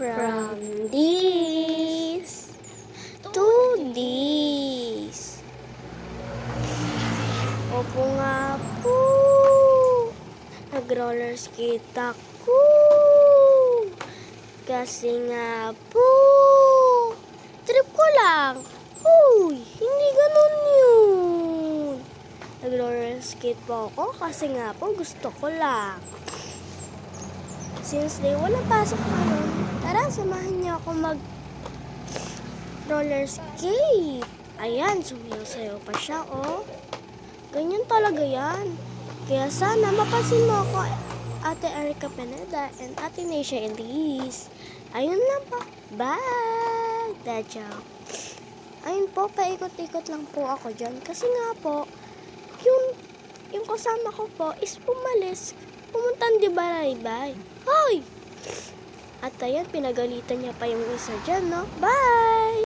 From this to this. Opo nga po. Nag-roller skate ako. Kasi nga po, trip ko lang. Uy, hindi ganun yun. Nag-roller skate po ako kasi nga po gusto ko lang. Since day wala pasok ngayon, tara samahan niyo ako roller skate. Ayan, sumayaw-sayaw pa siya, oh. Ganyan talaga yan. Kaya sana mapasin mo ako, Ate Erica Pineda and Ate Neisha Elise. Ayun lang po. Bye! Dacha. Ayun po, paikot-ikot lang po ako dyan. Kasi nga po, yung kasama ko po is pumalis. Pumuntan di Balaybay. Hoy! At ayan, pinagalitan niya pa yung isa dyan, no? Bye!